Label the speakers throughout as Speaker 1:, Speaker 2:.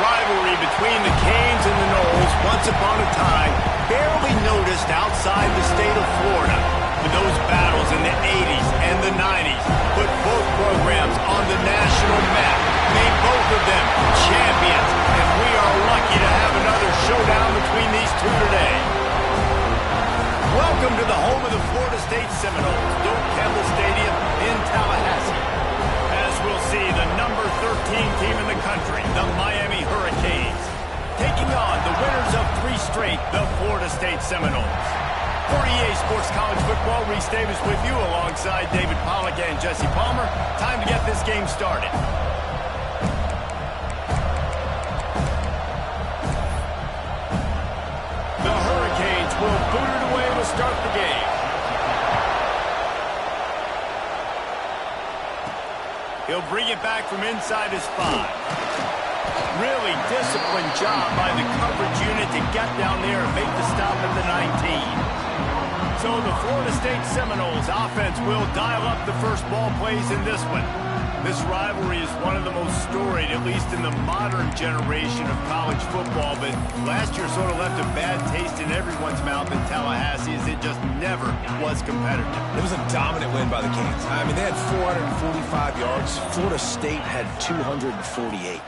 Speaker 1: rivalry between the Canes and the Noles, once upon a time, barely noticed outside the state of Florida. But those battles in the 80s and the 90s put both programs on the national map, made both of them champions, and we are lucky to have another showdown between these two today. Welcome to the home of the Florida State Seminoles, Doak Campbell Stadium in Tallahassee. As we'll see, the number 13 team in the country, the Miami Hurricanes, taking on the winners of 3 straight, the Florida State Seminoles. For EA Sports College Football, Reese Davis with you alongside David Pollack and Jesse Palmer. Time to get this game started. The Hurricanes will boot it away to start the game. He'll bring it back from inside his 5. Really disciplined job by the coverage unit to get down there and make the stop at the 19. So the Florida State Seminoles offense will dial up the first ball plays in this one. This rivalry is one of the most storied, at least in the modern generation of college football, but last year sort of left a bad taste in everyone's mouth in Tallahassee as it just never was competitive.
Speaker 2: It was a dominant win by the Canes. I mean, they had 445 yards. Florida State had 248.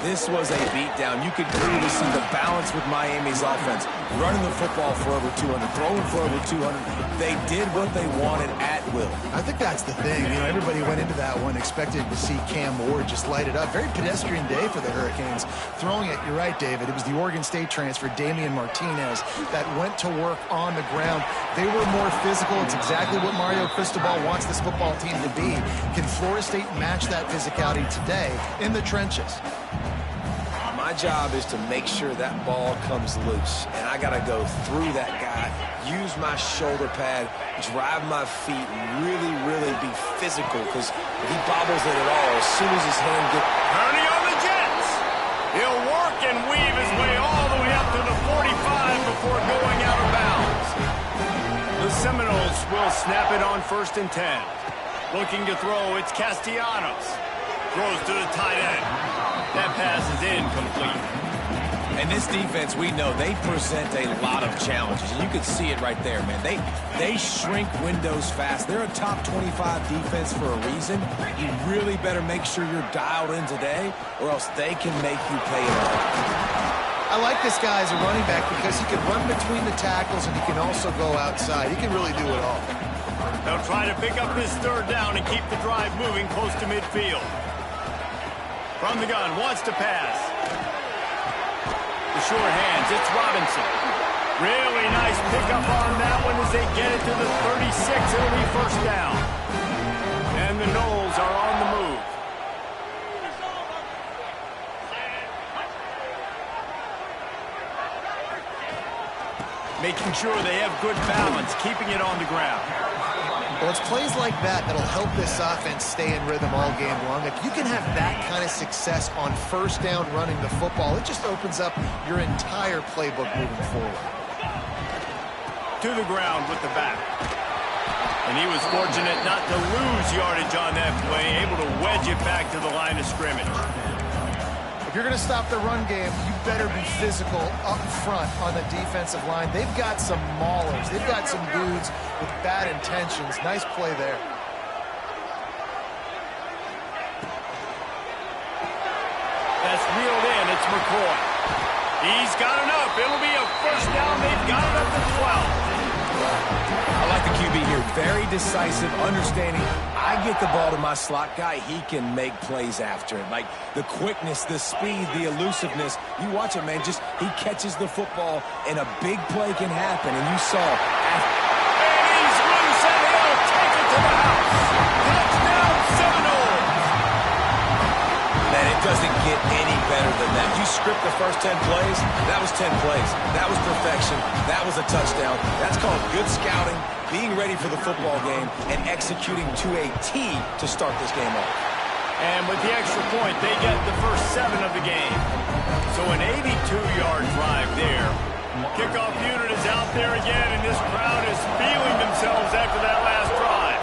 Speaker 2: This was a beatdown. You could clearly see the balance with Miami's offense. Running the football for over 200, throwing for over 200. They did what they wanted at will.
Speaker 3: I think that's the thing. You know, everybody went into that one expected to see Cam Ward just light it up. Very pedestrian day for the Hurricanes. Throwing it, you're right, David. It was the Oregon State transfer, Damian Martinez, that went to work on the ground. They were more physical. It's exactly what Mario Cristobal wants this football team to be. Can Florida State match that physicality today in the trenches?
Speaker 2: My job is to make sure that ball comes loose, and I got to go through that guy, use my shoulder pad, drive my feet, and really be physical, because if he bobbles it at all, as soon as his hand gets...
Speaker 1: Turning on the Jets! He'll work and weave his way all the way up to the 45 before going out of bounds. The Seminoles will snap it on 1st and 10. Looking to throw, it's Castellanos. Throws to the tight end. That pass is incomplete.
Speaker 2: And this defense, we know, they present a lot of challenges. And you can see it right there, man. They shrink windows fast. They're a top 25 defense for a reason. You really better make sure you're dialed in today, or else they can make you pay it all.
Speaker 3: I like this guy as a running back because he can run between the tackles and he can also go outside. He can really do it all.
Speaker 1: They'll try to pick up this 3rd down and keep the drive moving close to midfield. From the gun, wants to pass. The short hands, it's Robinson. Really nice pickup on that one as they get it to the 36. It'll be 1st down. And the Noles are on the move. Making sure they have good balance, keeping it on the ground.
Speaker 3: Well, it's plays like that that'll help this offense stay in rhythm all game long. If you can have that kind of success on 1st down running the football, it just opens up your entire playbook moving forward.
Speaker 1: To the ground with the back. And he was fortunate not to lose yardage on that play, able to wedge it back to the line of scrimmage.
Speaker 3: If you're going to stop the run game, you better be physical up front on the defensive line. They've got some maulers. They've got some dudes with bad intentions. Nice play there.
Speaker 1: That's reeled in. It's McCoy. He's got enough. It'll be a 1st down. They've got it up to 12.
Speaker 2: I like the QB here. Very decisive, understanding. I get the ball to my slot guy, he can make plays after it. Like the quickness, the speed, the elusiveness. You watch it, man. Just he catches the football, and a big play can happen. And you saw.
Speaker 1: And he's loose, and he'll take it to the house. Touchdown, Seminoles.
Speaker 2: Man, it doesn't get any better than that. You script the first 10 plays, that was 10 plays. That was perfection. That was a touchdown. That's called good scouting, being ready for the football game, and executing to a T to start this game off.
Speaker 1: And with the extra point, they get the first 7 of the game. So an 82-yard drive there. Kickoff unit is out there again, and this crowd is feeling themselves after that last drive.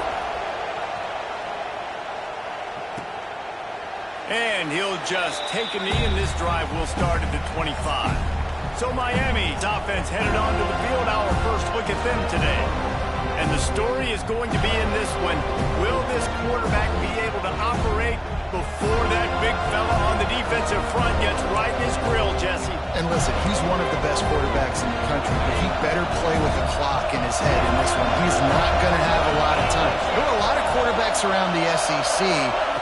Speaker 1: And he'll just take a knee, and this drive will start at the 25. So Miami's offense headed onto the field. Our first look at them today. And the story is going to be in this one. Will this quarterback be able to operate before that big fella on the defensive front gets right in his grill, Jesse?
Speaker 3: And listen, he's one of the best quarterbacks in the country, but he better play with the clock in his head in this one. He's not going to have a lot of time. There were a lot of quarterbacks around the SEC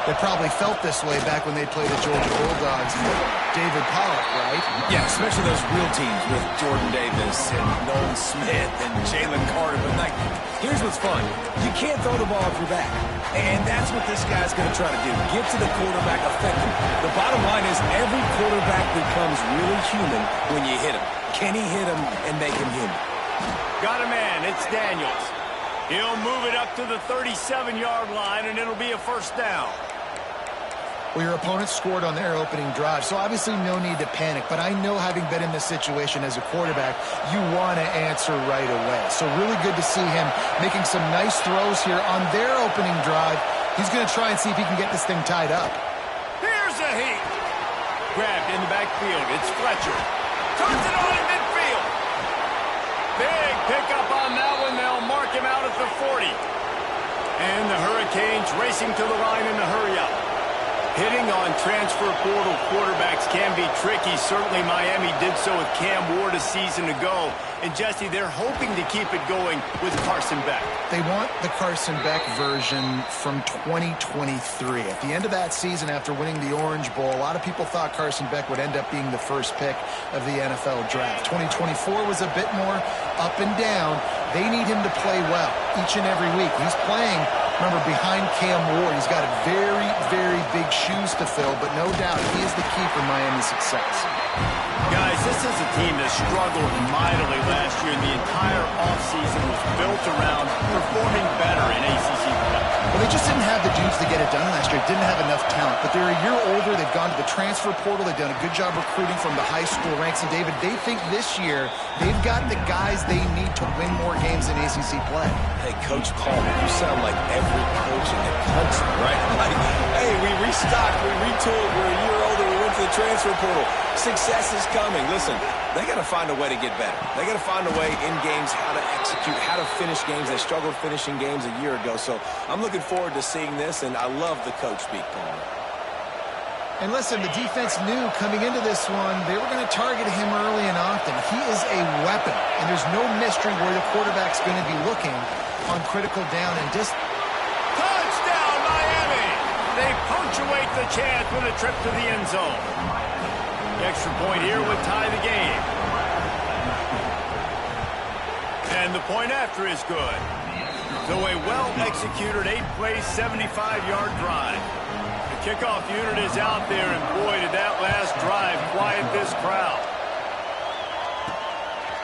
Speaker 3: that probably felt this way back when they played the Georgia Bulldogs and David Pollock, right?
Speaker 2: Yeah, especially those real teams with Jordan Davis and Nolan Smith and Jalen Carter. But, like, here's what's fun. You can't throw the ball off your back. And that's what this guy's going to try to do. Get to the quarterback effectively. The bottom line is every quarterback becomes really human when you hit him. Can he hit him and make him human?
Speaker 1: Got a man. It's Daniels. He'll move it up to the 37-yard line, and it'll be a first down.
Speaker 3: Well, your opponent scored on their opening drive, so obviously no need to panic. But I know, having been in this situation as a quarterback, you want to answer right away. So really good to see him making some nice throws here on their opening drive. He's going to try and see if he can get this thing tied up.
Speaker 1: Here's a heat. Grabbed in the backfield. It's Fletcher. Turns it on in midfield. Big pickup on that one. They'll mark him out at the 40. And the Hurricanes racing to the line in the hurry-up. Hitting on transfer portal quarterbacks can be tricky. Certainly Miami did so with Cam Ward a season ago. And Jesse, they're hoping to keep it going with Carson Beck.
Speaker 3: They want the Carson Beck version from 2023. At the end of that season, after winning the Orange Bowl, a lot of people thought Carson Beck would end up being the first pick of the NFL draft. 2024 was a bit more up and down. They need him to play well each and every week. He's playing, remember, behind Cam Ward. He's got very, very big shoes to fill, but no doubt he is the key for Miami's success.
Speaker 1: Guys, this is a team that struggled mightily last year, and the entire offseason was built around performing better in ACC play.
Speaker 3: Well, they just didn't have the dudes to get it done last year. Didn't have enough talent, but they're a year older. They've gone to the transfer portal. They've done a good job recruiting from the high school ranks. And, David, they think this year they've got the guys they need to win more games in ACC play.
Speaker 2: Hey, Coach Palmer, you sound like every coach in the country, right? Like, hey, we restocked, we retooled, we're a year older, we went to the transfer portal. Success is coming. Listen, they got to find a way to get better. They got to find a way in games how to execute, how to finish games. They struggled finishing games a year ago. So I'm looking forward to seeing this, and I love the coach speak, Palmer.
Speaker 3: And listen, the defense knew coming into this one they were going to target him early and often. He is a weapon, and there's no mystery where the quarterback's going to be looking on critical down and distance.
Speaker 1: Touchdown, Miami! They punctuate the chance with a trip to the end zone. The extra point here would tie the game. And the point after is good. So a well-executed 8-play, 75-yard drive. The kickoff unit is out there, and boy, did that last drive quiet this crowd.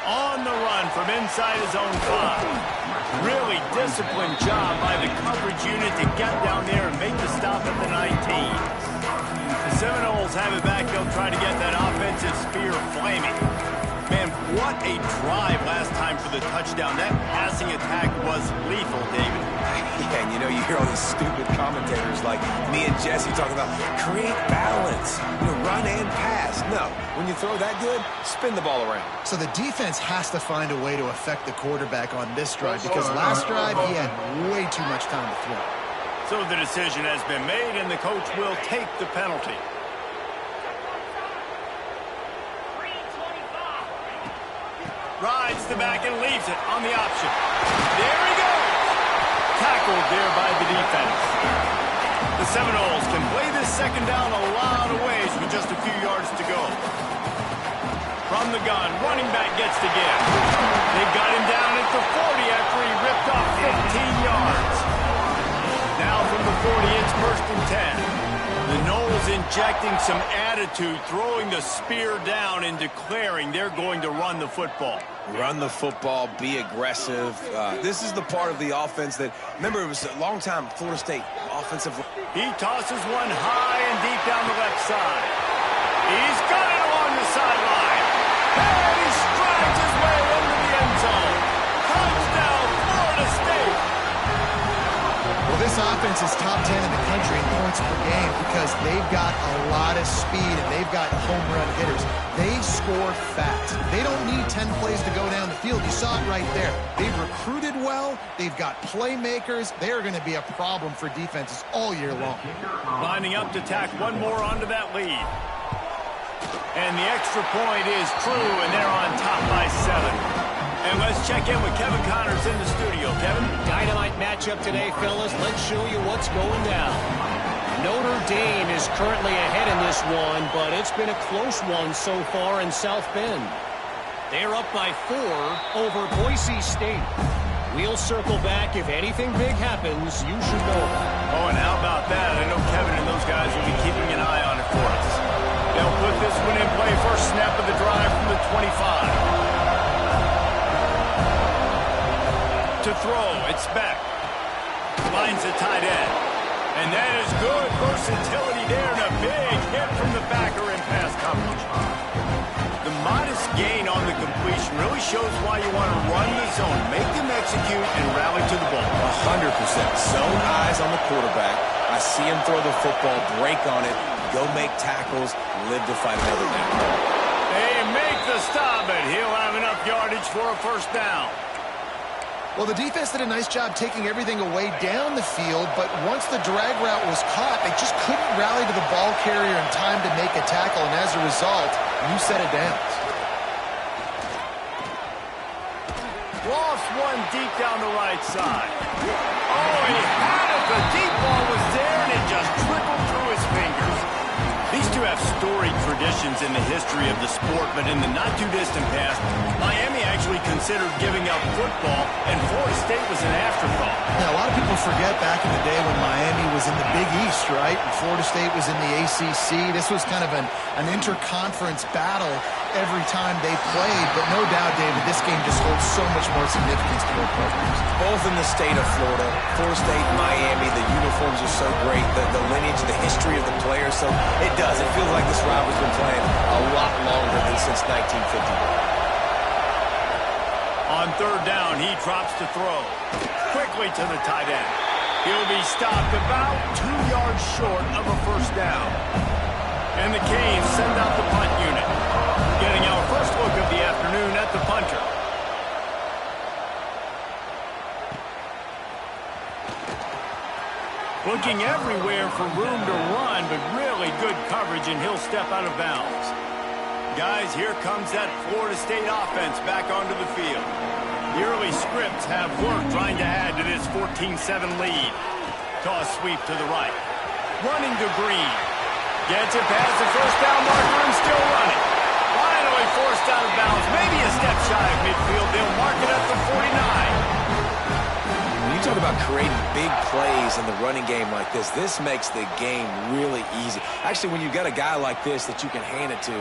Speaker 1: On the run from inside his own 5. Really disciplined job by the coverage unit to get down there and make the stop at the 19. The Seminoles have it back. They'll try to get that offensive spear flaming. Man, what a drive last time for the touchdown. That passing attack was lethal, David.
Speaker 2: Yeah, and you hear all these stupid commentators like me and Jesse talking about create balance, run and pass. No, when you throw that good, spin the ball around.
Speaker 3: So the defense has to find a way to affect the quarterback on this drive, because last drive he had way too much time to throw.
Speaker 1: So the decision has been made, and the coach will take the penalty. Rides the back and leaves it on the option. There he goes. Tackled there by the defense. The Seminoles can play this second down a lot of ways with just a few yards to go. From the gun, running back gets to give. They got him down at the 40 after he ripped off 15 yards. Now from the 40, it's 1st and 10. The Noles injecting some attitude, throwing the spear down and declaring they're going to run the football.
Speaker 2: Run the football, be aggressive. This is the part of the offense that, remember, it was a long time Florida State offensive.
Speaker 1: He tosses one high and deep down the left side. He's got it along the sideline. And he strides his way into the end zone. Touchdown, Florida State.
Speaker 3: Well, this offense is top 10 in the country in points per game because they've got a lot of speed and they've got home run hitters. They score fast. They don't need 10 plays to go down the field. You saw it right there. They've recruited well. They've got playmakers. They are going to be a problem for defenses all year long.
Speaker 1: Lining up to tack one more onto that lead. And the extra point is true, and they're on top by 7. And let's check in with Kevin Connors in the studio. Kevin?
Speaker 4: Dynamite matchup today, fellas. Let's show you what's going down. Notre Dame is currently ahead in this one, but it's been a close one so far in South Bend. They're up by 4 over Boise State. We'll circle back. If anything big happens, you should know.
Speaker 1: Oh, and how about that? I know Kevin and those guys will be keeping an eye on it for us. They'll put this one in play. First snap of the drive from the 25. To throw, it's Beck. Finds the tight end. And that is good versatility there, and a big hit from the backer in pass coverage. The modest gain on the completion really shows why you want to run the zone, make them execute, and rally to the ball.
Speaker 2: 100%. Zone eyes on the quarterback. I see him throw the football, break on it, go make tackles, live to fight another down.
Speaker 1: They make the stop, and he'll have enough yardage for a first down.
Speaker 3: Well, the defense did a nice job taking everything away down the field, but once the drag route was caught, they just couldn't rally to the ball carrier in time to make a tackle, and as a result, you set it down.
Speaker 1: Lost one deep down the right side. Oh, he had it. The deep ball was there, and it just trickled through his fingers. These two have storied traditions in the history of the sport, but in the not-too-distant past, Miami actually considered giving up football, and Florida State was an afterthought.
Speaker 3: Now, a lot of people forget back in the day when Miami was in the Big East, right? And Florida State was in the ACC. This was kind of an interconference battle every time they played, but no doubt, David, this game just holds so much more significance to both programs.
Speaker 2: Both in the state of Florida, Florida State, Miami, the uniforms are so great, the lineage, the history of the players, so it does. It feels like this rivalry's been playing a lot longer than since 1950.
Speaker 1: On third down, he drops to throw. Quickly to the tight end. He'll be stopped about 2 yards short of a first down. And the Canes send out the punt unit. Getting our first look of the afternoon at the punter. Looking everywhere for room to run, but really good coverage, and he'll step out of bounds. Guys, here comes that Florida State offense back onto the field. The early scripts have worked trying to add to this 14-7 lead. Toss sweep to the right. Running to Green. Gets it past the first down marker and still running. Finally forced out of bounds. Maybe a step shy of midfield. They'll mark it at the 49.
Speaker 2: When you talk about creating big plays in the running game like this makes the game really easy. Actually, when you've got a guy like this that you can hand it to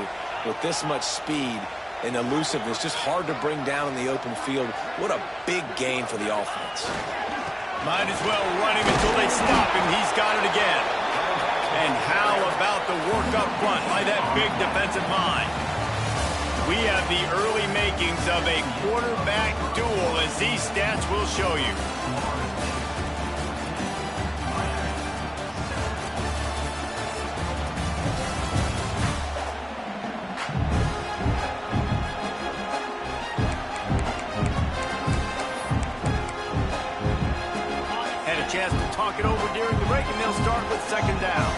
Speaker 2: with this much speed and elusiveness, just hard to bring down in the open field. What a big gain for the offense.
Speaker 1: Might as well run him until they stop him. He's got it again. And how about the work up front by that big defensive line? We have the early makings of a quarterback duel, as these stats will show you. Had a chance to talk it over during the break, and they'll start with second down.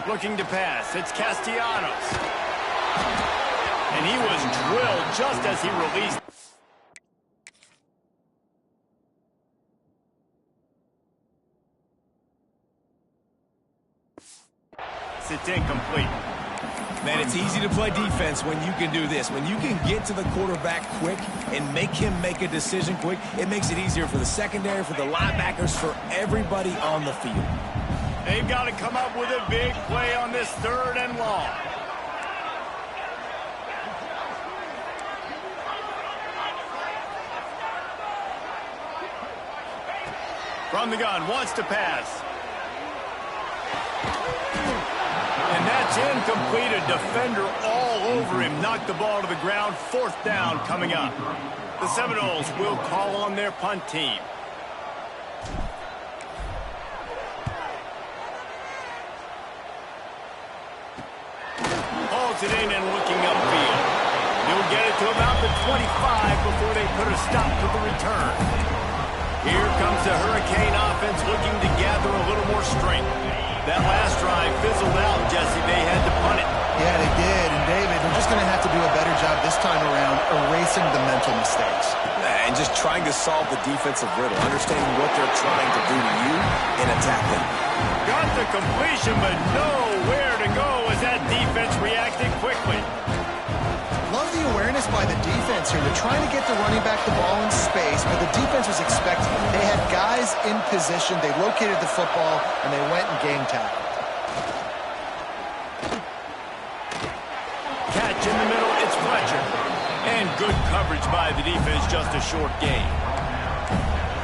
Speaker 1: Looking to pass, it's Castellanos. And he was drilled just as he released. It's incomplete.
Speaker 2: Man, it's easy to play defense when you can do this. When you can get to the quarterback quick and make him make a decision quick, it makes it easier for the secondary, for the linebackers, for everybody on the field.
Speaker 1: They've got to come up with a big play on this third and long. From the gun, wants to pass. And that's It's incomplete. A defender all over him. Knocked the ball to the ground. 4th down coming up. The Seminoles will call on their punt team. Hauls it in and looking upfield. He'll get it to about the 25 before they put a stop to the return. Here comes the Hurricane offense looking to gather a little more strength. That last drive fizzled out, Jesse. They had to punt it.
Speaker 3: Yeah, they did. And, David, they're just going to have to do a better job this time around erasing the mental mistakes.
Speaker 2: And just trying to solve the defensive riddle, understanding what they're trying to do to you and attack them.
Speaker 1: Got the completion, but nowhere to go as that defense reacted quickly.
Speaker 3: Love the awareness by the defense here. They're trying to get the running back the ball in space, but the defense was expecting it. They had guys in position. They located the football, and they went and game tackled.
Speaker 1: Catch in the middle, it's Fletcher. And good coverage by the defense, just a short gain.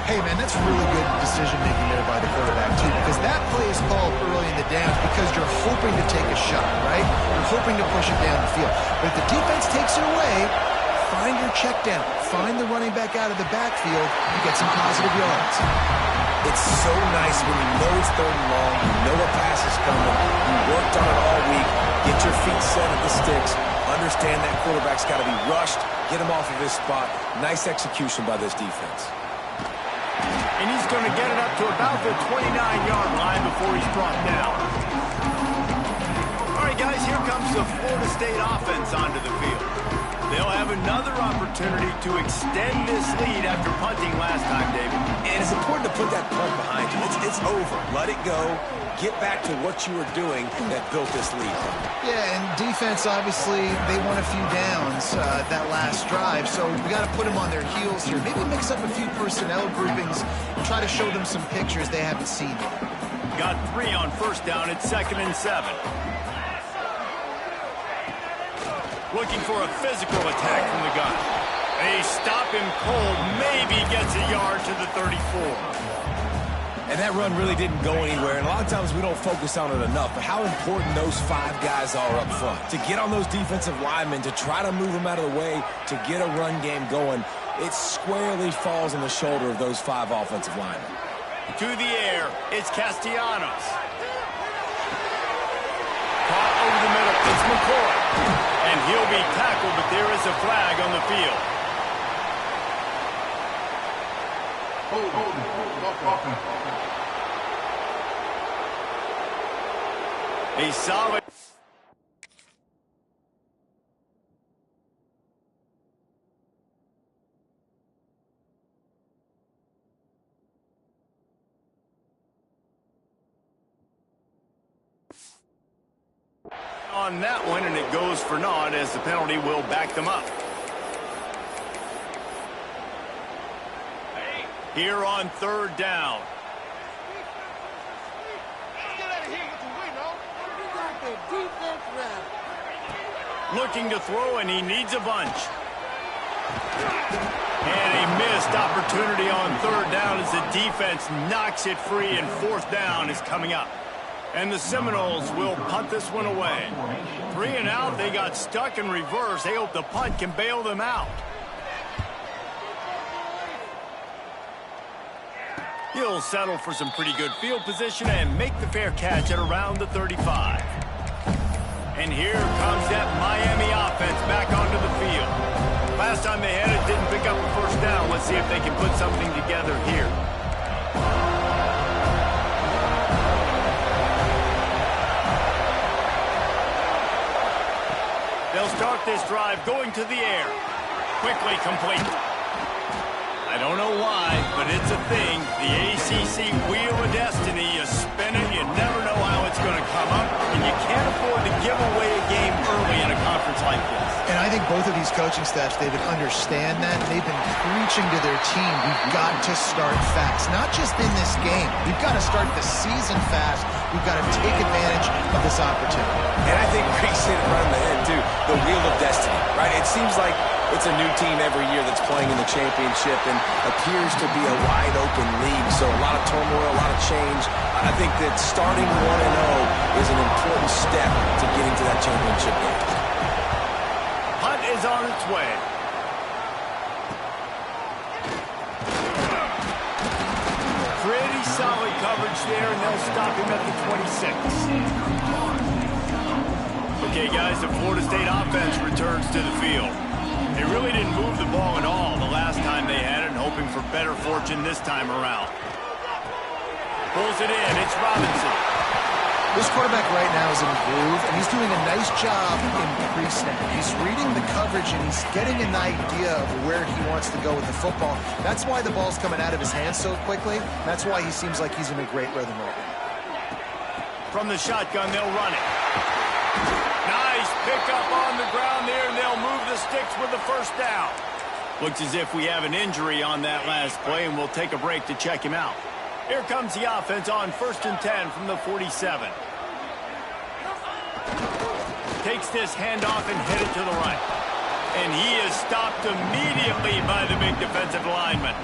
Speaker 3: Hey, man, that's really good decision-making there by the quarterback, too, because that play is called early in the downs because you're hoping to take a shot, right? You're hoping to push it down the field. But if the defense takes it away, find your check down. Find the running back out of the backfield. You get some positive yards.
Speaker 2: It's so nice when you know it's 3rd and long, you know a pass is coming, you worked on it all week, get your feet set at the sticks, understand that quarterback's got to be rushed, get him off of his spot. Nice execution by this defense.
Speaker 1: And he's going to get it up to about the 29-yard line before he's brought down. All right, guys, here comes the Florida State offense onto the field. They'll have another opportunity to extend this lead after punting last time, David.
Speaker 2: And it's important to put that punt behind you. It's over. Let it go. Get back to what you were doing that built this lead.
Speaker 3: Yeah, and defense, obviously, they won a few downs that last drive, so we got to put them on their heels here. Maybe mix up a few personnel groupings and try to show them some pictures they haven't seen yet.
Speaker 1: Got 3 on 1st down. It's 2nd and 7. Looking for a physical attack from the gun. They stop him cold. Maybe gets a yard to the 34.
Speaker 2: And that run really didn't go anywhere. And a lot of times we don't focus on it enough. But how important those 5 guys are up front. To get on those defensive linemen, to try to move them out of the way, to get a run game going, it squarely falls on the shoulder of those 5 offensive linemen.
Speaker 1: To the air, it's Castellanos. Caught over the middle, it's McCoy. And he'll be tackled, but there is a flag on the field. A solid. On that one, and it goes for naught as the penalty will back them up. Here on 3rd down. Looking to throw, and he needs a bunch. And a missed opportunity on 3rd down as the defense knocks it free, and 4th down is coming up. And the Seminoles will punt this one away. 3 and out, they got stuck in reverse. They hope the punt can bail them out. He'll settle for some pretty good field position and make the fair catch at around the 35. And here comes that Miami offense back onto the field. Last time they had it, didn't pick up a 1st down. Let's see if they can put something together here. They'll start this drive going to the air. Quickly complete. I don't know why, but it's a thing. The ACC Wheel of Destiny is spinning. You never know how it's going to come up, and you can't afford to give away a game early in a conference like this.
Speaker 3: And I think both of these coaching staffs, David, understand that. They've been preaching to their team, we've got to start fast. Not just in this game. We've got to start the season fast. We've got to take advantage of this opportunity.
Speaker 2: And I think Grease hit it right in the head, too. The Wheel of Destiny, right? It seems like it's a new team every year that's playing in the championship and appears to be a wide-open league. So a lot of turmoil, a lot of change. I think that starting 1-0 is an important step to getting to that championship game.
Speaker 1: Punt is on its way. Pretty solid coverage there, and they'll stop him at the 26. Okay, guys, the Florida State offense returns to the field. They really didn't move the ball at all the last time they had it, hoping for better fortune this time around. Pulls it in. It's Robinson.
Speaker 3: This quarterback right now is in a groove, and he's doing a nice job in pre-snap. He's reading the coverage, and he's getting an idea of where he wants to go with the football. That's why the ball's coming out of his hands so quickly. That's why he seems like he's in a great rhythm right now.
Speaker 1: From the shotgun, they'll run it. Nice pickup on the ground there, and they'll move the sticks with the first down. Looks as if we have an injury on that last play, and we'll take a break to check him out. Here comes the offense on 1st and 10 from the 47. Takes this handoff and hit it to the right. And he is stopped immediately by the big defensive lineman.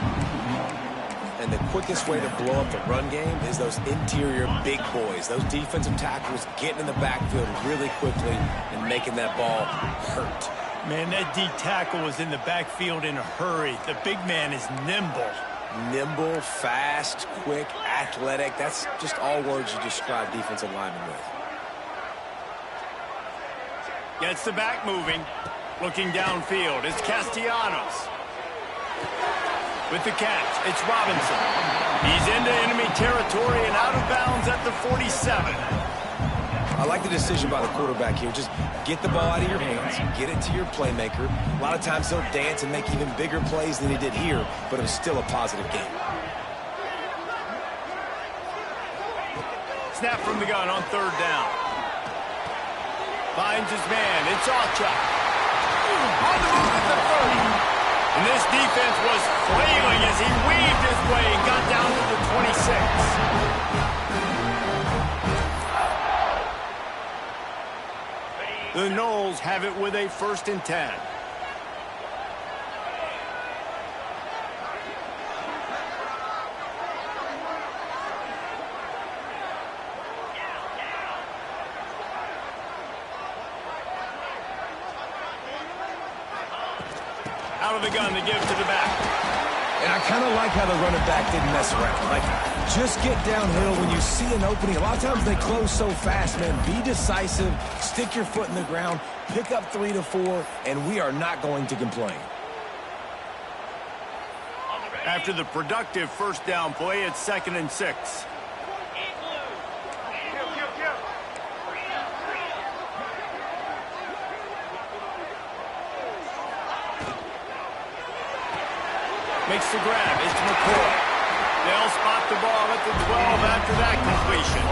Speaker 2: And the quickest way to blow up the run game is those interior big boys, those defensive tackles getting in the backfield really quickly and making that ball hurt.
Speaker 1: Man, that D tackle was in the backfield in a hurry. The big man is nimble.
Speaker 2: Nimble, fast, quick, athletic. That's just all words you describe defensive linemen with.
Speaker 1: Gets the back moving. Looking downfield. It's Castellanos. With the catch, it's Robinson. He's into enemy territory and out of bounds at the 47.
Speaker 2: I like the decision by the quarterback here. Just get the ball out of your hands, get it to your playmaker. A lot of times he'll dance and make even bigger plays than he did here, but it was still a positive game.
Speaker 1: Snap from the gun on 3rd down. Finds his man. It's Awchuk. On the move at the 30. And this defense was flailing as he weaved his way and got down to the 26. The Noles have it with a 1st and 10. Out of the gun, they give it to the back.
Speaker 2: And I kind of like how the running back didn't mess around. Like, just get downhill when you see an opening. A lot of times they close so fast, man. Be decisive, stick your foot in the ground, pick up 3 to 4, and we are not going to complain.
Speaker 1: After the productive 1st down play, it's 2nd and 6. Makes the grab. It's McCoy. They'll spot the ball at the 12 after that completion.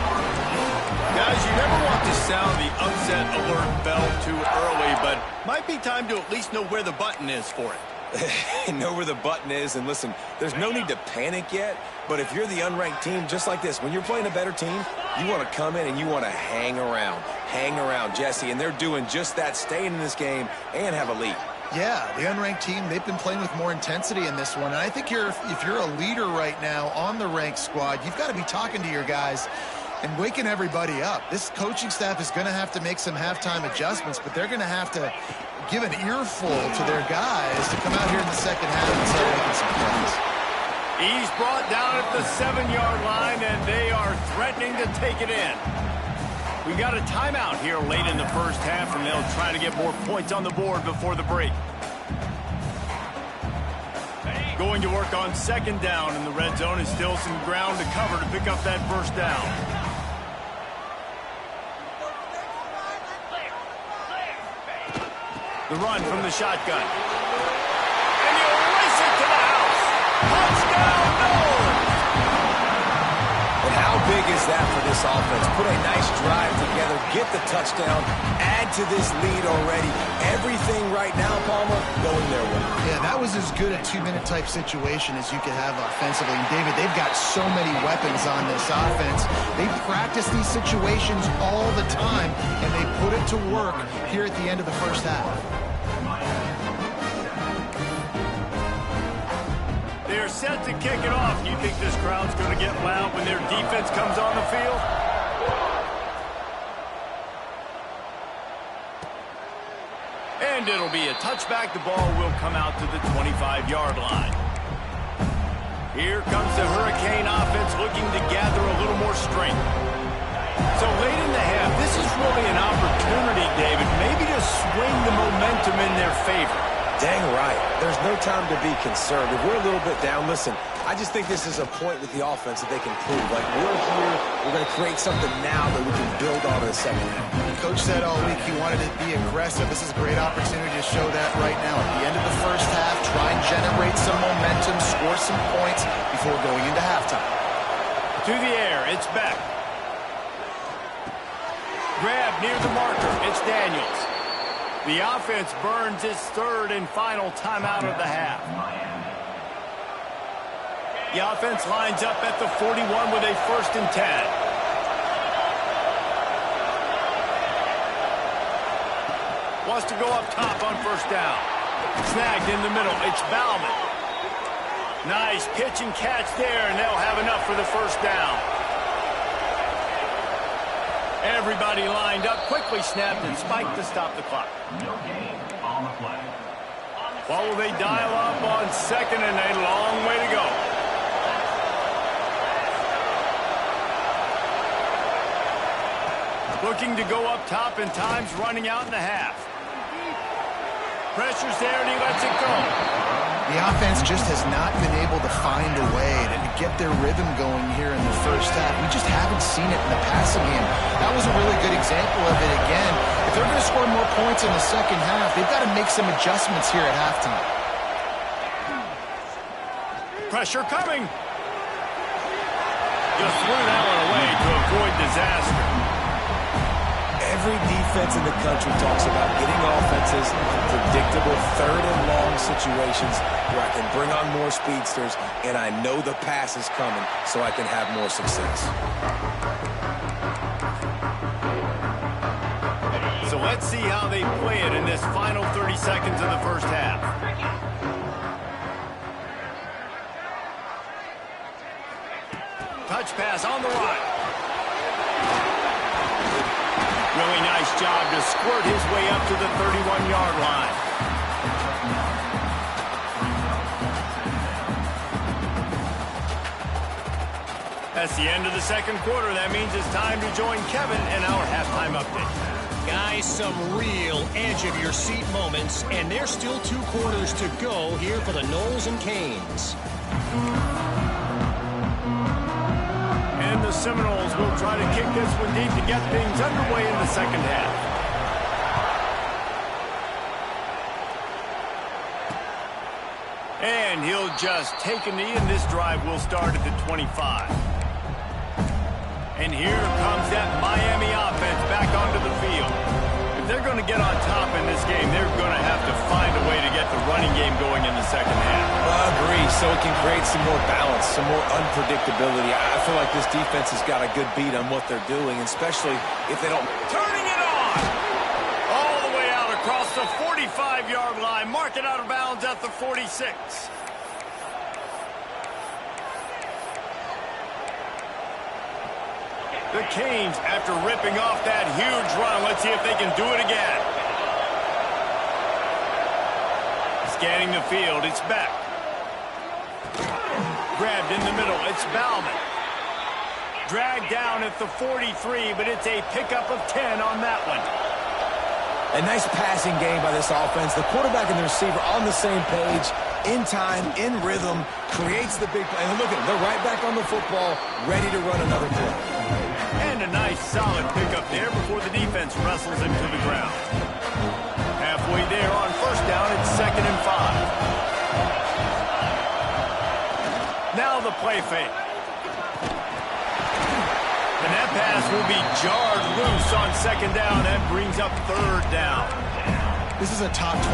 Speaker 1: Guys, you never want to sound the upset alert bell too early, but might be time to at least know where the button is for it.
Speaker 2: Know where the button is, and listen, there's no need to panic yet, but if you're the unranked team, just like this, when you're playing a better team, you want to come in and you want to hang around, Jesse, and they're doing just that, staying in this game and have a lead.
Speaker 3: Yeah, the unranked team, they've been playing with more intensity in this one. And I think if you're a leader right now on the ranked squad, you've got to be talking to your guys and waking everybody up. This coaching staff is going to have to make some halftime adjustments, but they're going to have to give an earful to their guys to come out here in the second half and start making some plays.
Speaker 1: He's brought down at the 7-yard line, and they are threatening to take it in. We've got a timeout here late in the 1st half, and they'll try to get more points on the board before the break. Going to work on 2nd down in the red zone, and still some ground to cover to pick up that 1st down. The run from the shotgun. And he'll race it to the house. Touchdown, Noles!
Speaker 2: And how big is that for this offense? Put a nice drive together, get the touchdown, add to this lead already. Everything right now, Palmer, going their way.
Speaker 3: Yeah, that was as good a 2-minute type situation as you could have offensively. And David, they've got so many weapons on this offense. They practice these situations all the time, and they put it to work here at the end of the 1st half.
Speaker 1: They're set to kick it off. Do you think this crowd's going to get loud when their defense comes on the field? And it'll be a touchback. The ball will come out to the 25-yard line. Here comes the Hurricane offense looking to gather a little more strength. So late in the half, this is really an opportunity, David, maybe to swing the momentum in their favor.
Speaker 2: Dang right. There's no time to be concerned. If we're a little bit down, listen, I just think this is a point with the offense that they can prove. Like, we're here, we're going to create something now that we can build on in the second half.
Speaker 3: Coach said all week he wanted to be aggressive. This is a great opportunity to show that right now. At the end of the first half, try and generate some momentum, score some points before going into halftime.
Speaker 1: To the air, it's Beck. Grab near the marker, it's Daniels. The offense burns its third and final timeout of the half. The offense lines up at the 41 with a 1st and 10. Wants to go up top on 1st down. Snagged in the middle. It's Bauman. Nice pitch and catch there, and they'll have enough for the 1st down. Everybody lined up, quickly snapped and spiked to stop the clock.
Speaker 5: No gain on the play.
Speaker 1: Well, will they dial up on 2nd and a long way to go? Looking to go up top, and time's running out in the half. Pressure's there, and he lets it go.
Speaker 3: The offense just has not been able to find a way to get their rhythm going here in the first half. We just haven't seen it in the passing game. That was a really good example of it again. If they're going to score more points in the second half, they've got to make some adjustments here at halftime.
Speaker 1: Pressure coming. Just threw that one away to avoid disaster.
Speaker 2: Every defense in the country talks about getting offenses in predictable 3rd and long situations where I can bring on more speedsters and I know the pass is coming so I can have more success.
Speaker 1: So let's see how they play it in this final 30 seconds of the first half. Touch pass on the right. Really nice job to squirt his way up to the 31-yard line. That's the end of the second quarter. That means it's time to join Kevin in our halftime update.
Speaker 4: Guys, some real edge-of-your-seat moments, and there's still 2 quarters to go here for the Noles and Canes.
Speaker 1: And the Seminoles will try to kick this one deep to get things underway in the second half. And he'll just take a knee, and this drive will start at the 25. And here comes that Miami offense back onto the field. If they're going to get on top in this game, they're going to have to find a way to get the running game going in the second half.
Speaker 2: I agree, so it can create some more balance, some more unpredictability. I feel like this defense has got a good beat on what they're doing, especially if they don't...
Speaker 1: Turning it on! All the way out across the 45-yard line. Mark it out of bounds at the 46. The Canes, after ripping off that huge run, let's see if they can do it again. Scanning the field, it's Beck. Grabbed in the middle, it's Bauman. Dragged down at the 43, but it's a pickup of 10 on that one.
Speaker 2: A nice passing game by this offense. The quarterback and the receiver on the same page, in time, in rhythm, creates the big play. And look at them, they're right back on the football, ready to run another play.
Speaker 1: And a nice solid pickup there before the defense wrestles him to the ground. Halfway there on 1st down, it's 2nd and 5. Now the play fake. And that pass will be jarred loose on 2nd down. That brings up 3rd down.
Speaker 3: This is a top 25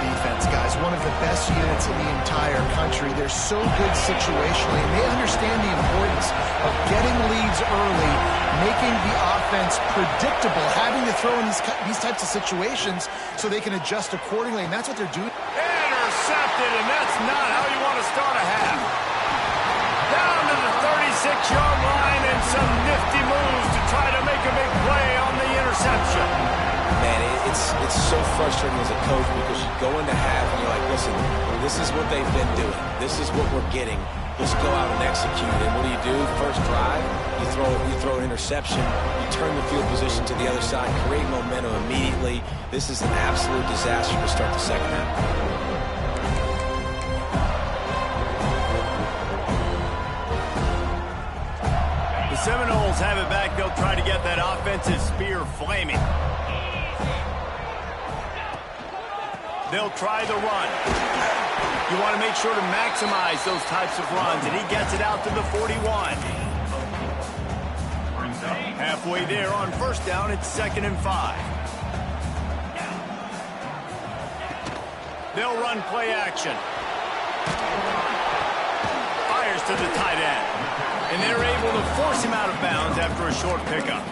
Speaker 3: defense, guys. One of the best units in the entire country. They're so good situationally, and they understand the importance of getting leads early, making the offense predictable, having to throw in these types of situations so they can adjust accordingly, and that's what they're doing.
Speaker 1: Intercepted, and that's not how you want to start a half. Down to the 36-yard line, and some nifty moves to try to make a big play on the interception.
Speaker 2: Man, it's it's so frustrating as a coach because you go into half and you're like, listen, this is what they've been doing. This is what we're getting. Let's go out and execute. And what do? First drive, you throw an interception, you turn the field position to the other side, create momentum immediately. This is an absolute disaster to start the second half.
Speaker 1: The Seminoles have it back. They'll try to get that offensive spear flaming. They'll try the run. You want to make sure to maximize those types of runs, and he gets it out to the 41. Halfway there on first down, it's 2nd and 5. They'll run play action. Fires to the tight end. And they're able to force him out of bounds after a short pickup.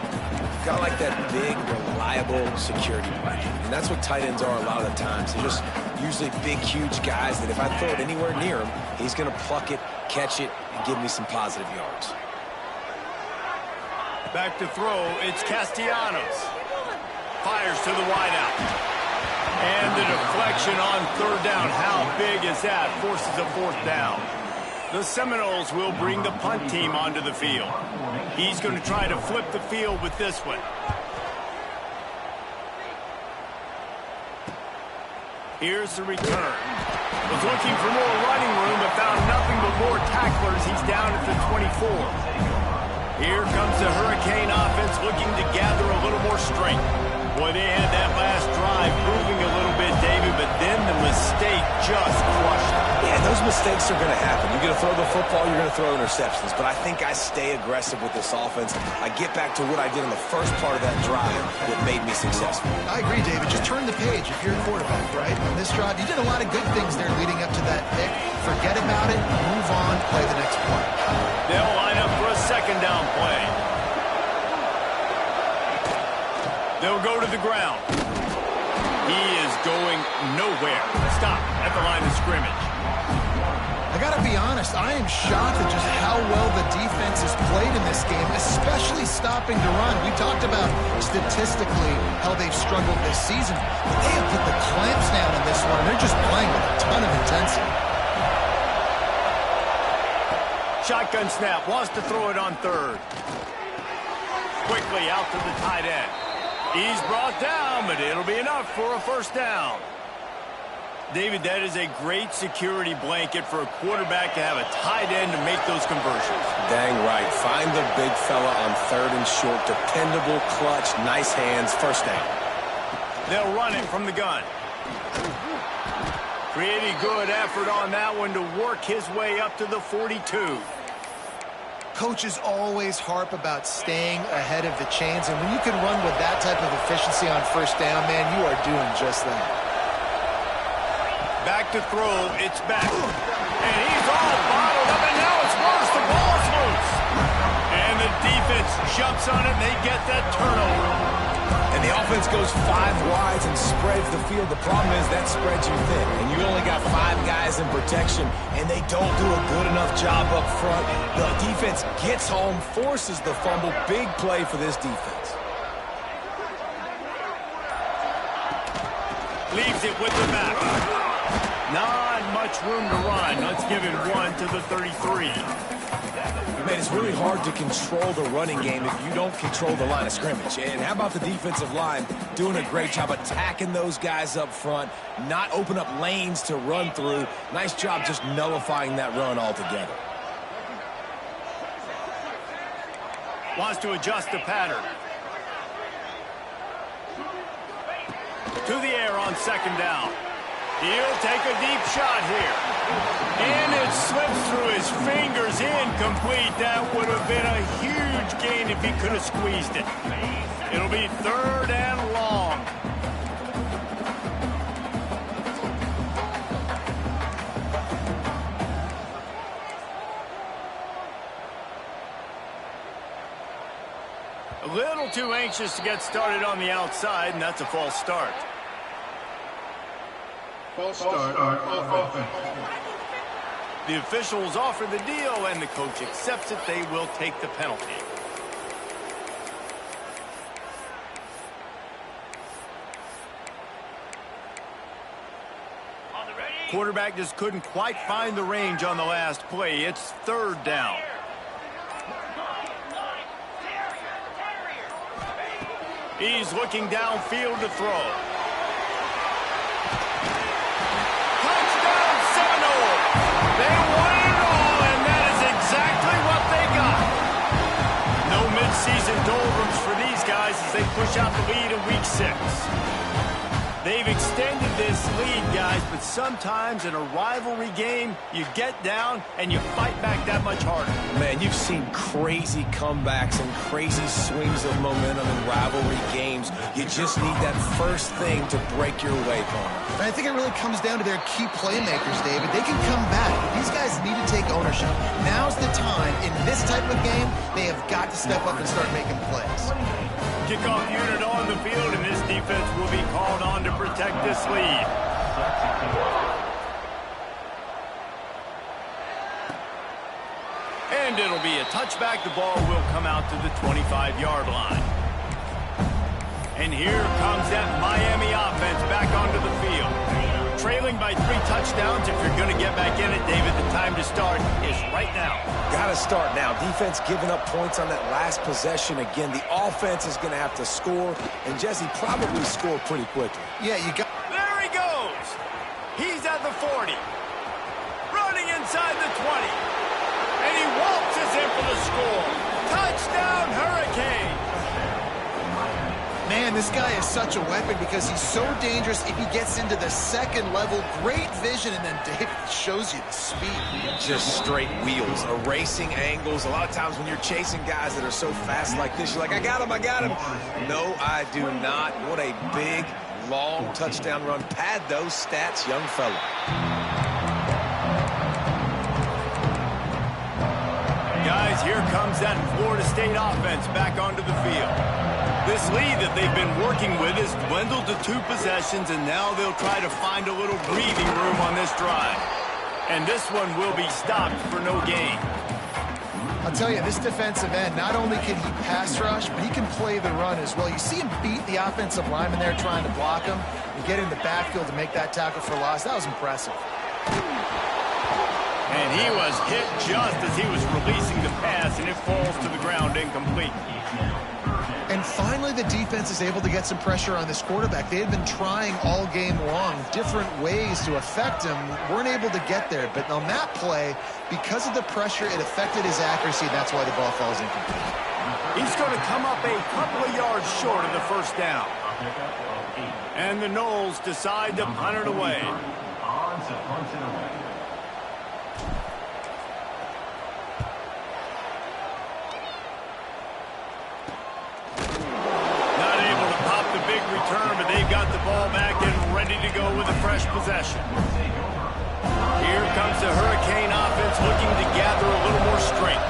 Speaker 2: Got like that big, reliable security blanket. And that's what tight ends are a lot of the times. They're just usually big, huge guys that if I throw it anywhere near him, he's going to pluck it, catch it, and give me some positive yards.
Speaker 1: Back to throw, it's Castellanos. Fires to the wideout. And the deflection on 3rd down. How big is that? Forces a 4th down. The Seminoles will bring the punt team onto the field. He's going to try to flip the field with this one. Here's the return. Was looking for more running room, but found nothing but more tacklers. He's down at the 24. Here comes the Hurricane offense looking to gather a little more strength. Boy, they had that last drive proving a little bit, David, but then the mistake just crushed them.
Speaker 2: Yeah, those mistakes are going to happen. You're going to throw the football, you're going to throw interceptions. But I think I stay aggressive with this offense. I get back to what I did in the first part of that drive that made me successful.
Speaker 3: I agree, David. Just turn the page if you're a quarterback, right? On this drive, you did a lot of good things there leading up to that pick. Forget about it, move on, play the next play.
Speaker 1: They'll line up for a 2nd down play. They'll go to the ground. He is going nowhere. Stop at the line of scrimmage.
Speaker 3: I got to be honest, I am shocked at just how well the defense has played in this game, especially stopping the run. We talked about statistically how they've struggled this season, but they have put the clamps down in this one. They're just playing with a ton of intensity.
Speaker 1: Shotgun snap, wants to throw it on 3rd. Quickly out to the tight end. He's brought down, but it'll be enough for a 1st down. David, that is a great security blanket for a quarterback to have a tight end to make those conversions.
Speaker 2: Dang right. Find the big fella on 3rd and short. Dependable, clutch, nice hands, 1st down.
Speaker 1: They'll run it from the gun. Pretty good effort on that one to work his way up to the 42.
Speaker 3: Coaches always harp about staying ahead of the chains, and when you can run with that type of efficiency on 1st down, man, you are doing just that.
Speaker 1: Back to throw, it's back. And he's all bottled up, and now it's worse. The ball's loose. And the defense jumps on it, and they get that turnover.
Speaker 2: And the offense goes 5 wides and spreads the field. The problem is that spreads you thin, and you only got 5 guys in protection, and they don't do a good enough job up front. The defense gets home, forces the fumble. Big play for this defense.
Speaker 1: Leaves it with the back. Not much room to run. Let's give him 1 to the 33.
Speaker 2: Man, it's really hard to control the running game if you don't control the line of scrimmage. And how about the defensive line doing a great job attacking those guys up front, not open up lanes to run through. Nice job just nullifying that run altogether.
Speaker 1: Wants to adjust the pattern. To the air on 2nd down. He'll take a deep shot here. And it slips through his fingers, incomplete. That would have been a huge gain if he could have squeezed it. It'll be 3rd and long. A little too anxious to get started on the outside, and that's a false start.
Speaker 5: False start on offense.
Speaker 1: The officials offer the deal, and the coach accepts it. They will take the penalty. Quarterback just couldn't quite find the range on the last play. It's 3rd down. He's looking downfield to throw. Touchdown Seminoles! They won it all, and that is exactly what they got. No midseason doldrums for these guys as they push out the lead in Week 6. They've extended this lead, guys, but sometimes in a rivalry game, you get down and you fight back that much harder.
Speaker 2: Man, you've seen crazy comebacks and crazy swings of momentum in rivalry games. You just need that first thing to break your way, Palmer.
Speaker 3: And I think it really comes down to their key playmakers, David. They can come back. These guys need to take ownership. Now's the time. In this type of game, they have got to step up and start making plays.
Speaker 1: Kickoff unit on the field, and this defense will be called on to protect this lead. And it'll be a touchback. The ball will come out to the 25-yard line. And here comes that Miami offense back onto the field. Trailing by 3 touchdowns. If you're going to get back in it, David, the time to start is right now.
Speaker 2: Got to start now. Defense giving up points on that last possession. Again, the offense is going to have to score, and Jesse probably score pretty quickly.
Speaker 3: Yeah, you got...
Speaker 1: There he goes. He's at the 40. Running inside the 20. And he waltzes in for the score. Touchdown, Hurricane.
Speaker 3: Man, this guy is such a weapon because he's so dangerous if he gets into the second level. Great vision, and then David shows you the speed.
Speaker 2: Just straight wheels, erasing angles. A lot of times when you're chasing guys that are so fast like this, you're like, I got him, I got him. No, I do not. What a big, long touchdown run. Pad those stats, young fella.
Speaker 1: Guys, here comes that Florida State offense back onto the field. This lead that they've been working with has dwindled to 2 possessions, and now they'll try to find a little breathing room on this drive. And this one will be stopped for no gain.
Speaker 3: I'll tell you, this defensive end, not only can he pass rush, but he can play the run as well. You see him beat the offensive lineman there trying to block him and get in the backfield to make that tackle for loss. That was impressive.
Speaker 1: And he was hit just as he was releasing the pass, and it falls to the ground incomplete.
Speaker 3: And finally, the defense is able to get some pressure on this quarterback. They had been trying all game long different ways to affect him, weren't able to get there. But on that play, because of the pressure, it affected his accuracy. That's why the ball falls incomplete.
Speaker 1: He's going to come up a couple of yards short of the first down. And the Noles decide to punt it away. Return, but they've got the ball back and ready to go with a fresh possession. Here comes the Hurricane offense looking to gather a little more strength.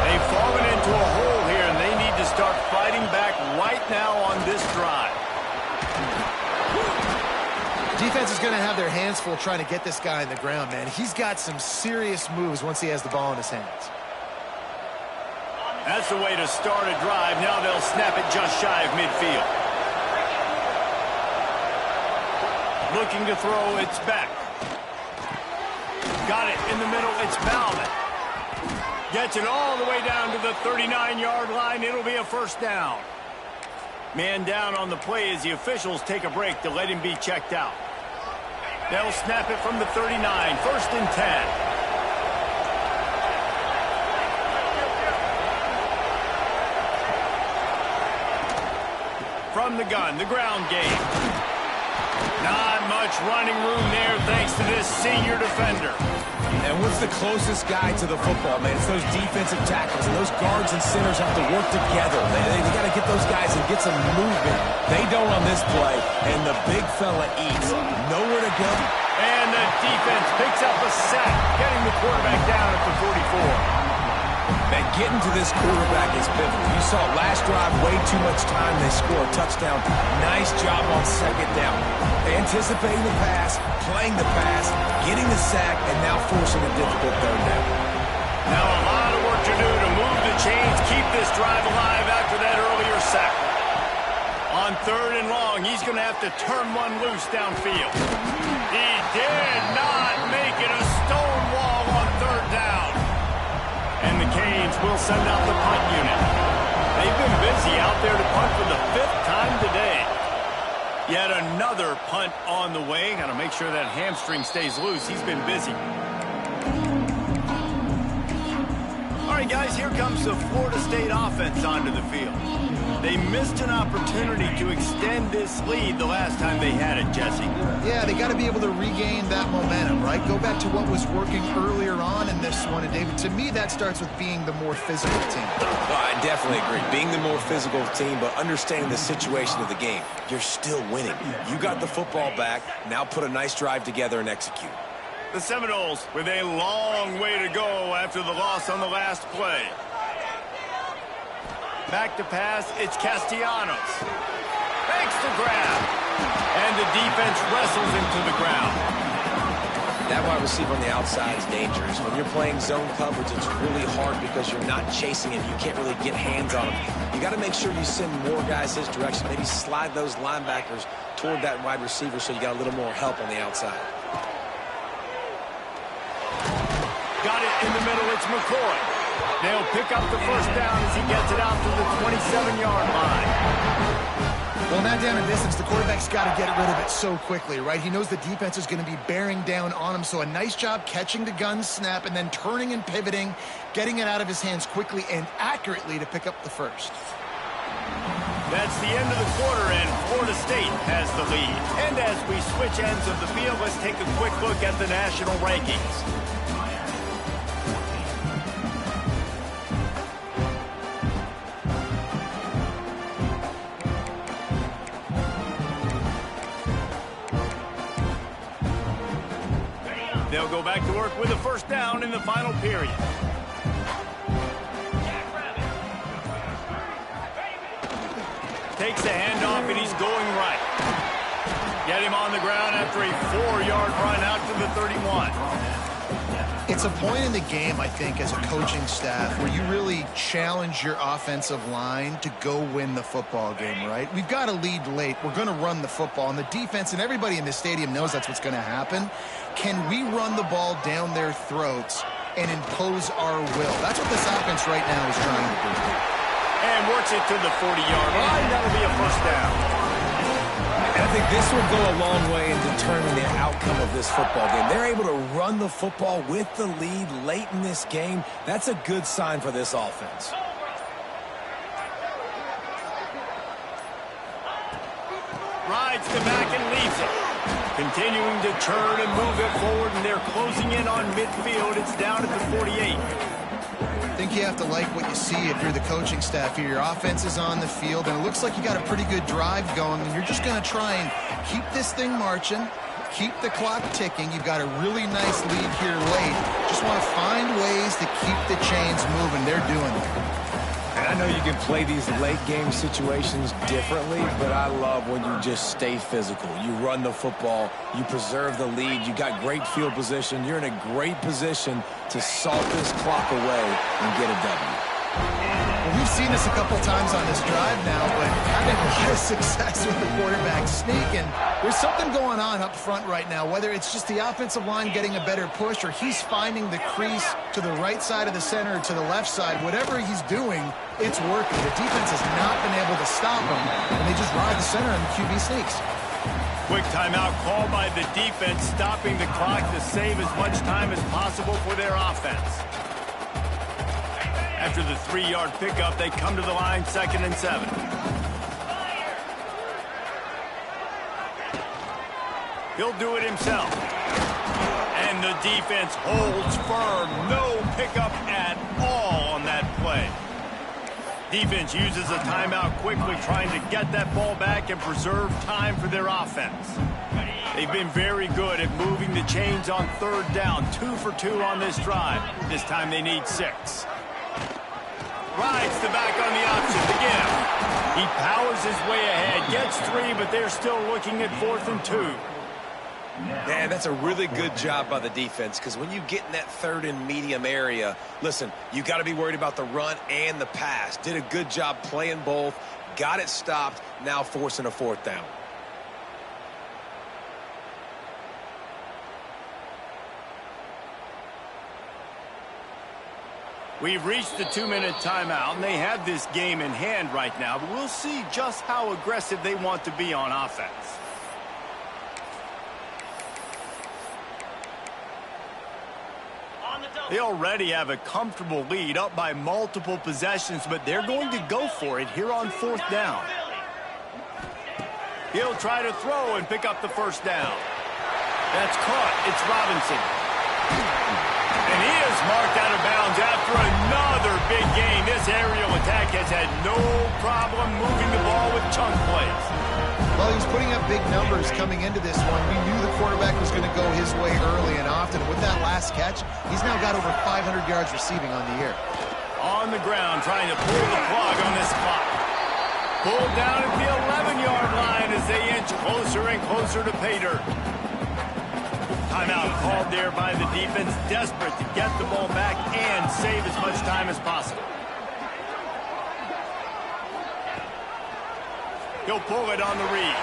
Speaker 1: They've fallen into a hole here, and they need to start fighting back right now on this drive.
Speaker 3: Defense is going to have their hands full trying to get this guy on the ground, man. He's got some serious moves once he has the ball in his hands.
Speaker 1: That's the way to start a drive. Now they'll snap it just shy of midfield. Looking to throw, it's back. Got it in the middle, it's Bowman. Gets it all the way down to the 39-yard line. It'll be a first down. Man down on the play as the officials take a break to let him be checked out. They'll snap it from the 39, first and 10. From the gun, the ground game. Not much running room there thanks to this senior defender.
Speaker 2: And what's the closest guy to the football, man? It's those defensive tackles. And those guards and centers have to work together. They got to get those guys and get some movement. They don't on this play, and the big fella eats. Nowhere to go.
Speaker 1: And the defense picks up a sack, getting the quarterback down at the 44.
Speaker 2: Man, getting to this quarterback is pivotal. You saw last drive, way too much time. They score a touchdown. Nice job on second down. Anticipating the pass, playing the pass, getting the sack, and now forcing a difficult third down.
Speaker 1: Now a lot of work to do to move the chains, keep this drive alive after that earlier sack. On 3rd and long, he's going to have to turn one loose downfield. He did not make it a stone wall on 3rd down. And the Canes will send out the punt unit. They've been busy out there to punt for the 5th time today. Yet another punt on the way. Got to make sure that hamstring stays loose. He's been busy. All right, guys, here comes the Florida State offense onto the field. They missed an opportunity to extend this lead the last time they had it, Jesse.
Speaker 3: Yeah, they got to be able to regain that momentum, right? Go back to what was working earlier on in this one. And, David, to me, that starts with being the more physical team.
Speaker 2: No, I definitely agree. Being the more physical team, but understanding the situation of the game. You're still winning. You got the football back. Now put a nice drive together and execute.
Speaker 1: The Seminoles with a long way to go after the loss on the last play. Back to pass, it's Castellanos. Makes the grab. And the defense wrestles him to the ground.
Speaker 2: That wide receiver on the outside is dangerous. When you're playing zone coverage, it's really hard because you're not chasing him. You can't really get hands on him. You got to make sure you send more guys his direction. Maybe slide those linebackers toward that wide receiver so you got a little more help on the outside.
Speaker 1: Got it in the middle, it's McCoy. They'll pick up the first down as he gets it out to the 27-yard line.
Speaker 3: Well, now down in distance, the quarterback's got to get rid of it so quickly, right? He knows the defense is going to be bearing down on him, so a nice job catching the gun snap and then turning and pivoting, getting it out of his hands quickly and accurately to pick up the first.
Speaker 1: That's the end of the quarter, and Florida State has the lead. And as we switch ends of the field, let's take a quick look at the national rankings. They'll go back to work with a first down in the final period. Takes the handoff, and he's going right. Get him on the ground after a 4-yard run out to the 31.
Speaker 3: It's a point in the game, I think, as a coaching staff where you really challenge your offensive line to go win the football game, right? We've got a lead late. We're going to run the football. And the defense and everybody in the stadium knows that's what's going to happen. Can we run the ball down their throats and impose our will? That's what this offense right now is trying to do.
Speaker 1: And works it to the 40-yard line. That'll be a first down.
Speaker 2: And I think this will go a long way in determining the outcome of this football game. They're able to run the football with the lead late in this game. That's a good sign for this offense.
Speaker 1: Rides the back and leaves it. Continuing to turn and move it forward, and they're closing in on midfield. It's down at the 48.
Speaker 3: I think you have to like what you see if you're the coaching staff here. Your offense is on the field, and it looks like you got a pretty good drive going, and you're just going to try and keep this thing marching, keep the clock ticking. You've got a really nice lead here late. Just want to find ways to keep the chains moving. They're doing it.
Speaker 2: And I know you can play these late game situations differently, but I love when you just stay physical. You run the football, you preserve the lead, you got great field position, you're in a great position to salt this clock away and get a W.
Speaker 3: Well, we've seen this a couple times on this drive now, but having a lot of success with the quarterback sneaking. There's something going on up front right now, whether it's just the offensive line getting a better push or he's finding the crease to the right side of the center or to the left side. Whatever he's doing, it's working. The defense has not been able to stop him, and they just ride the center and the QB sneaks.
Speaker 1: Quick timeout called by the defense, stopping the clock to save as much time as possible for their offense. After the 3-yard pickup, they come to the line, 2nd and 7. He'll do it himself. And the defense holds firm. No pickup at all on that play. Defense uses a timeout quickly, trying to get that ball back and preserve time for their offense. They've been very good at moving the chains on 3rd down. 2 for 2 on this drive. This time they need 6. Rides the back on the option to give. He powers his way ahead, gets 3, but they're still looking at 4th and 2.
Speaker 2: Man, that's a really good job by the defense, because when you get in that 3rd and medium area, listen, you got to be worried about the run and the pass. Did a good job playing both, got it stopped, now forcing a 4th down.
Speaker 1: We've reached the 2-minute timeout, and they have this game in hand right now, but we'll see just how aggressive they want to be on offense. They already have a comfortable lead, up by multiple possessions, but they're going to go for it here on 4th down. He'll try to throw and pick up the 1st down. That's caught. It's Robinson. And he is marked out of bounds after another big gain. This aerial attack has had no problem moving the ball with chunk plays.
Speaker 3: Well, he was putting up big numbers coming into this one. We knew the quarterback was going to go his way early and often. With that last catch, he's now got over 500 yards receiving on the year.
Speaker 1: On the ground, trying to pull the plug on this clock. Pulled down at the 11-yard line as they inch closer and closer to pay dirt. Timeout called there by the defense, desperate to get the ball back and save as much time as possible. He'll pull it on the read.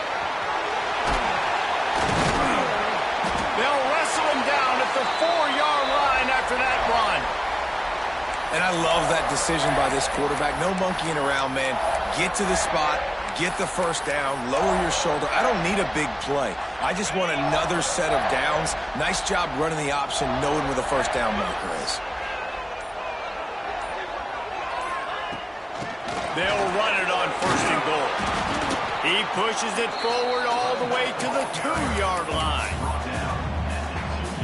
Speaker 1: They'll wrestle him down at the 4-yard line after that run.
Speaker 2: And I love that decision by this quarterback. No monkeying around, man. Get to the spot, get the 1st down, lower your shoulder. I don't need a big play. I just want another set of downs. Nice job running the option, knowing where the 1st down marker is.
Speaker 1: They'll run it on 1st and goal. He pushes it forward all the way to the 2-yard line.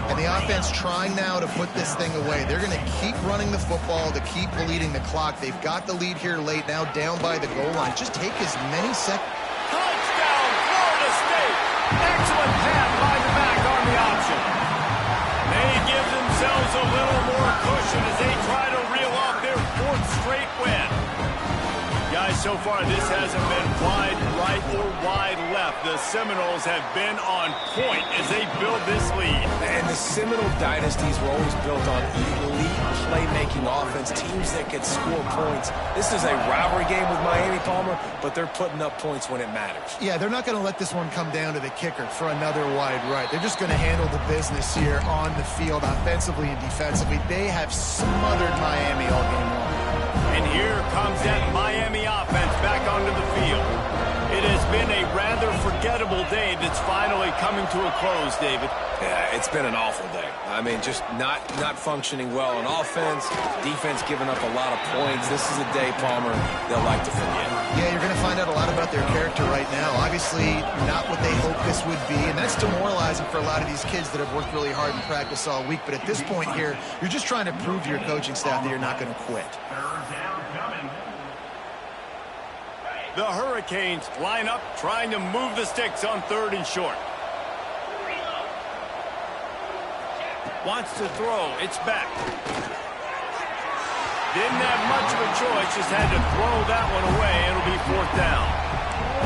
Speaker 3: And the offense trying now to put this thing away. They're going to keep running the football to keep bleeding the clock. They've got the lead here late, now down by the goal line. Just take as many seconds.
Speaker 1: Touchdown, Florida State. Excellent pass by the back on the option. They give themselves a little more cushion as they try to reel off their 4th straight win. Guys, so far this hasn't been wide right or wide left. The Seminoles have been on point as they build this lead.
Speaker 2: And the Seminole dynasties were always built on elite playmaking offense, teams that could score points. This is a rivalry game with Miami, Palmer, but they're putting up points when it matters.
Speaker 3: Yeah, they're not going to let this one come down to the kicker for another wide right. They're just going to handle the business here on the field, offensively and defensively. They have smothered Miami all game long.
Speaker 1: And here comes that Miami offense back onto the field. It has been a rather forgettable day that's finally coming to a close, David.
Speaker 2: Yeah, it's been an awful day. I mean, just not functioning well on offense, defense giving up a lot of points. This is a day, Palmer, they'll like to forget.
Speaker 3: Yeah, you're going to find out a lot about their character right now. Obviously, not what they hoped this would be, and that's demoralizing for a lot of these kids that have worked really hard in practice all week. But at this point here, you're just trying to prove to your coaching staff that you're not going to quit.
Speaker 1: The Hurricanes line up, trying to move the sticks on 3rd and short. Wants to throw. It's back. Didn't have much of a choice, just had to throw that one away. It'll be 4th down.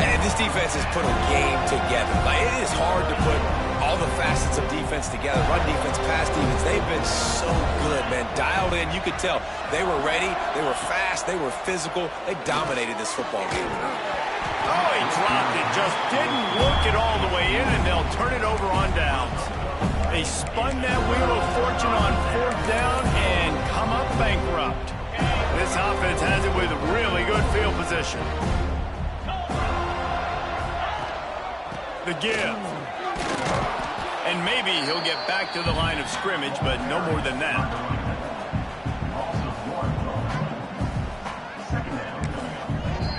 Speaker 2: And this defense has put a game together. Like, it is hard to put all the facets of defense together. Run defense, pass defense. They've been so good, man. Dialed in. You could tell they were ready. They were fast. They were physical. They dominated this football game.
Speaker 1: Oh, he dropped it. Just didn't look it all the way in, and they'll turn it over on downs. They spun that wheel of fortune on 4th down and come up bankrupt. This offense has it with really good field position. The give. And maybe he'll get back to the line of scrimmage, but no more than that.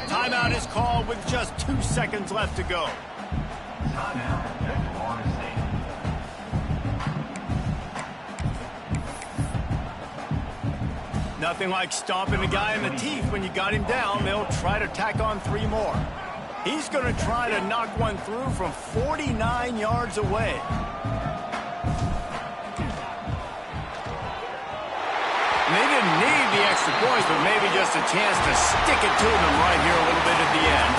Speaker 1: Timeout is called with just 2 seconds left to go. Nothing like stomping a guy in the teeth when you got him down. They'll try to tack on 3 more. He's going to try to knock one through from 49 yards away. And they didn't need the extra points, but maybe just a chance to stick it to them right here a little bit at the end.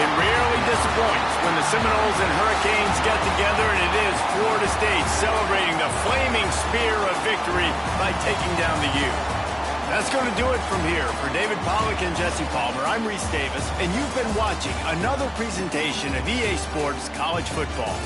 Speaker 1: It rarely disappoints when the Seminoles and Hurricanes get together, and it is Florida State celebrating the flaming spear of victory by taking down the U. That's going to do it from here. For David Pollack and Jesse Palmer, I'm Reese Davis, and you've been watching another presentation of EA Sports College Football.